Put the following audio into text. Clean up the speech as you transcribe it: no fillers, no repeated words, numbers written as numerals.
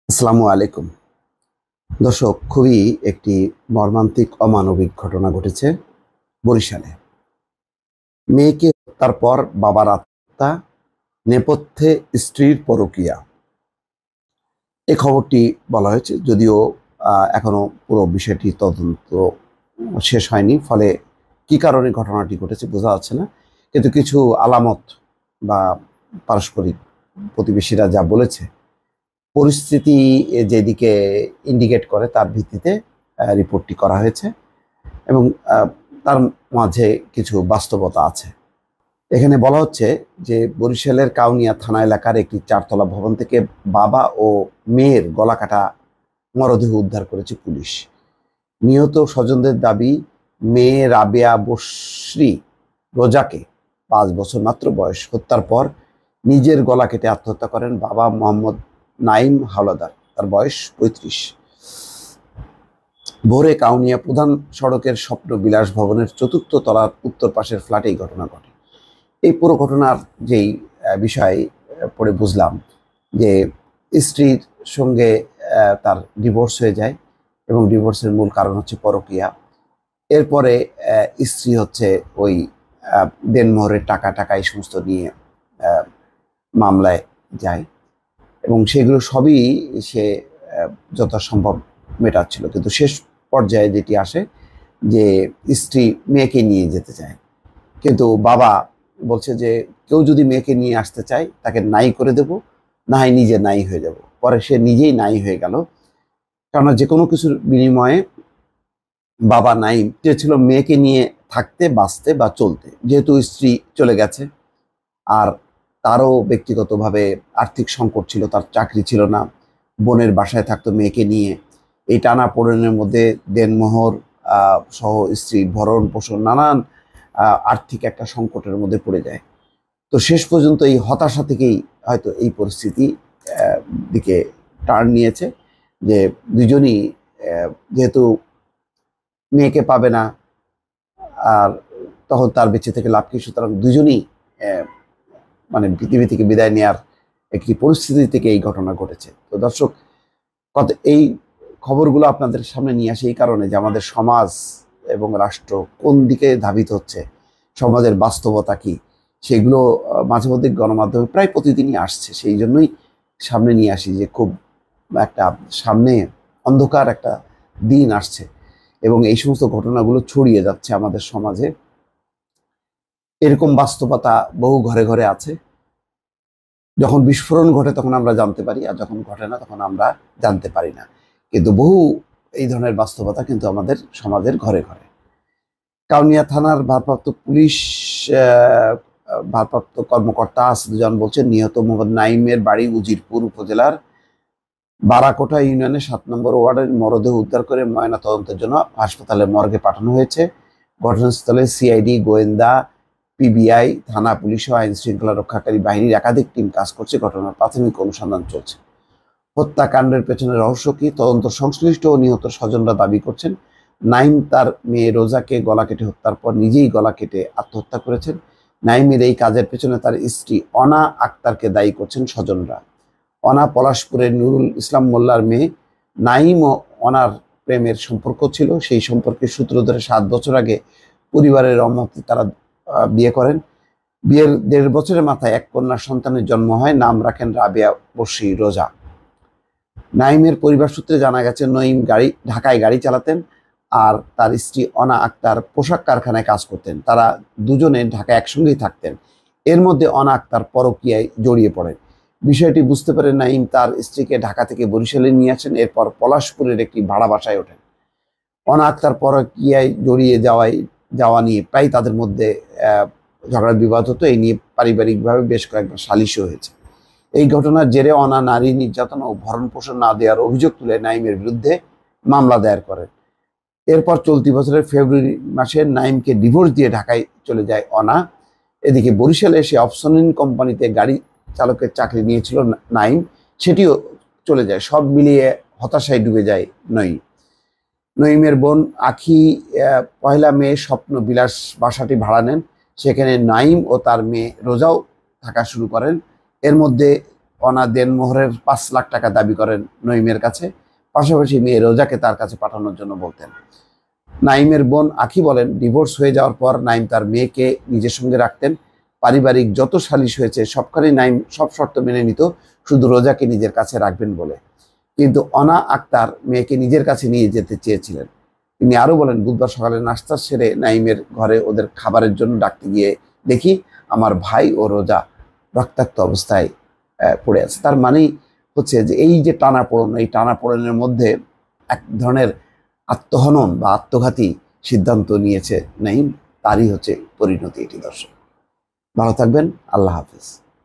আসসালামু আলাইকুম। দর্শক, খুবই একটি মর্মান্তিক অমানবিক ঘটনা ঘটেছে বরিশালে। মেয়েকে হত্যার পর বাবার আত্মহত্যা, নেপথ্যে স্ত্রীর পরকীয়া। এই খবরটি বলা হয়েছে, যদিও এখনো পুরো বিষয়টি তদন্ত শেষ হয়নি, ফলে কি কারণে ঘটনাটি ঘটেছে বোঝা যাচ্ছে না। কিন্তু কিছু আলামত বা পারস্পরিক প্রতিবেশীরা যা বলেছে, পরিস্থিতি যেদিকে ইন্ডিকেট করে তার ভিত্তিতে রিপোর্টটি করা হয়েছে এবং তার মাঝে কিছু বাস্তবতা আছে। এখানে বলা হচ্ছে যে বরিশালের কাউনিয়া থানা এলাকার একটি চারতলা ভবন থেকে বাবা ও মেয়ের গলাকাটা মরদেহ উদ্ধার করেছে পুলিশ। নিহত স্বজনদের দাবি, মেয়ে রাবেয়া বসরি রোজাকে 5 বছর মাত্র বয়স, হত্যার পর নিজের গলা কেটে আত্মহত্যা করেন বাবা মোহাম্মদ নাইম হাওলাদার। তার বয়স 35। ভোরে কাউনিয়া প্রধান সড়কের স্বপ্ন বিলাস ভবনের 4র্থ তলার উত্তর পাশের ফ্ল্যাটে এই ঘটনা ঘটে। এই পুরো ঘটনার যেই বিষয় পড়ে বুঝলাম যে স্ত্রীর সঙ্গে তার ডিভোর্স হয়ে যায় এবং ডিভোর্সের মূল কারণ হচ্ছে পরকীয়া। এরপরে স্ত্রী হচ্ছে ওই দেনমোহরের টাকা এই সমস্ত নিয়ে মামলায় যায় এবং সেগুলো সবই সে যথাসম্ভব মেটাচ্ছিল। কিন্তু শেষ পর্যায়ে যেটি আসে যে স্ত্রী মেয়েকে নিয়ে যেতে চায়, কিন্তু বাবা বলছে যে কেউ যদি মেয়েকে নিয়ে আসতে চায় তাকে নাই করে দেব, না হয় নিজে নাই হয়ে যাব। পরে সে নিজেই নাই হয়ে গেল, কেননা যে কোনো কিছুর বিনিময়ে বাবা নাই চেয়েছিল মেয়েকে নিয়ে থাকতে, বাঁচতে বা চলতে। যেহেতু স্ত্রী চলে গেছে আর তারও ব্যক্তিগতভাবে আর্থিক সংকট ছিল, তার চাকরি ছিল না, বোনের বাসায় থাকতো মেয়েকে নিয়ে। এই টানাপোড়েনের মধ্যে দেনমোহর সহ স্ত্রীর ভরণ পোষণ নানান আর্থিক একটা সংকটের মধ্যে পড়ে যায়। তো শেষ পর্যন্ত এই হতাশা থেকেই হয়তো এই পরিস্থিতি দিকে টার্ন নিয়েছে যে দুজনই যেহেতু মেয়েকে পাবে না আর তখন তার বেঁচে থেকে লাভ কি, সুতরাং দুজনই মানে পৃথিবী থেকে বিদায় নেওয়ার একটি পরিস্থিতি থেকে এই ঘটনা ঘটেছে। তো দর্শক, এই খবরগুলো আপনাদের সামনে নিয়ে আসে এই কারণে যে আমাদের সমাজ এবং রাষ্ট্র কোন দিকে ধাবিত হচ্ছে, সমাজের বাস্তবতা কি, সেগুলো মাঝে মধ্যে গণমাধ্যমে প্রায় প্রতিদিনই আসছে। সেই জন্যই সামনে নিয়ে আসি যে খুব একটা সামনে অন্ধকার একটা দিন আসছে এবং এই সমস্ত ঘটনাগুলো ছড়িয়ে যাচ্ছে আমাদের সমাজে। এরকম বাস্তবতা বহু ঘরে ঘরে আছে। যখন বিস্ফোরণ ঘটে তখন আমরা জানতে পারি, আর যখন ঘটে না তখন আমরা জানতে পারি না। কিন্তু বহু এই ধরনের বাস্তবতা কিন্তু আমাদের সমাজের ঘরে ঘরে। কাউনিয়া থানার ভারপ্রাপ্ত কর্মকর্তা আসদুজান বলছেন, নিহত মোহাম্মদ নাইমের বাড়ি উজিরপুর উপজেলার বারাকোটা ইউনিয়নের 7 নম্বর ওয়ার্ডের মরদেহ উদ্ধার করে ময়না তদন্তের জন্য হাসপাতালের মর্গে পাঠানো হয়েছে। ঘটনাস্থলে সিআইডি, গোয়েন্দা, পিবিআই, থানা পুলিশ ও আইন শৃঙ্খলা রক্ষাকারী বাহিনীর একাধিক টিম কাজ করছে। ঘটনার প্রাথমিক অনুসন্ধান চলছে। হত্যাকাণ্ডের পেছনে রহস্য কি, তদন্ত সংশ্লিষ্ট ও নিহত স্বজনরা দাবি করছেন নাইম তার মেয়ে রোজাকে গলা কেটে হত্যার পর নিজেই গলা কেটে আত্মহত্যা করেছেন। নাইমের এই কাজের পেছনে তার স্ত্রী অনা আক্তারকে দায়ী করছেন স্বজনরা। অনা পলাশপুরের নুরুল ইসলাম মোল্লার মেয়ে। নাইম ও অনার প্রেমের সম্পর্ক ছিল। সেই সম্পর্কের সূত্র ধরে 7 বছর আগে পরিবারের অমতে তারা বিয়ে করেন। বিয়ের 1.5 বছরের মাথায় এক কন্যা সন্তানের জন্ম হয়। নাম রাখেন রাবেয়া বসরি রোজা। নাইমের পরিবার সূত্রে জানা গেছে, নঈম ঢাকায় গাড়ি চালাতেন আর তার স্ত্রী অনা আক্তার পোশাক কারখানায় কাজ করতেন। তারা দুজনে ঢাকায় একসঙ্গেই থাকতেন। এর মধ্যে অনা আক্তার পরকীয়ায় জড়িয়ে পড়েন। বিষয়টি বুঝতে পেরে নাইম তার স্ত্রীকে ঢাকা থেকে বরিশালে নিয়ে আসেন। এরপর পলাশপুরের একটি ভাড়া বাসায় ওঠেন। অনা আক্তার পরকীয়ায় জড়িয়ে যাওয়া নিয়ে প্রায় তাদের মধ্যে ঝগড়া বিবাদ হতো। এই নিয়ে পারিবারিকভাবে বেশ কয়েকবার সালিশও হয়েছে। এই ঘটনার জেরে অনা নারী নির্যাতন ও ভরণ পোষণ না দেওয়ার অভিযোগ তুলে নাইমের বিরুদ্ধে মামলা দায়ের করেন। এরপর চলতি বছরের ফেব্রুয়ারি মাসে নাইমকে ডিভোর্স দিয়ে ঢাকায় চলে যায় অনা। এদিকে বরিশালে এসে অফসনিন কোম্পানিতে গাড়ি চালকের চাকরি নিয়েছিল নাইম, সেটিও চলে যায়। সব মিলিয়ে হতাশায় ডুবে যায় নঈমের বোন আখি 1 মে স্বপ্ন বিলাস বাসাটি ভাড়া নেন। সেখানে নাইম ও তার মেয়ে রোজাও থাকা শুরু করেন। এর মধ্যে অনা দেনমোহরের 5 লাখ টাকা দাবি করেন নঈমের কাছে, পাশাপাশি মেয়ে রোজাকে তার কাছে পাঠানোর জন্য বলতেন। নাইমের বোন আখি বলেন, ডিভোর্স হয়ে যাওয়ার পর নাইম তার মেয়েকে নিজের সঙ্গে রাখতেন। পারিবারিক যত সালিশ হয়েছে সবখানে নাইম সব শর্ত মেনে নিত, শুধু রোজাকে নিজের কাছে রাখবেন বলে। কিন্তু অনা আক্তার মেয়েকে নিজের কাছে নিয়ে যেতে চেয়েছিলেন। তিনি আরো বলেন, বুধবার সকালে নাস্তা সেরে নাইমের ঘরে ওদের খাবারের জন্য ডাকতে গিয়ে দেখি আমার ভাই ও রোজা রক্তাক্ত অবস্থায় পড়ে আছে। তার মানেই হচ্ছে যে এই যে টানাপোড়েন, এই টানাপোড়েনের মধ্যে এক ধরনের আত্মহনন বা আত্মঘাতী সিদ্ধান্ত নিয়েছে নাইম, তারই হচ্ছে পরিণতি এটি। দর্শক ভালো থাকবেন, আল্লাহ হাফেজ।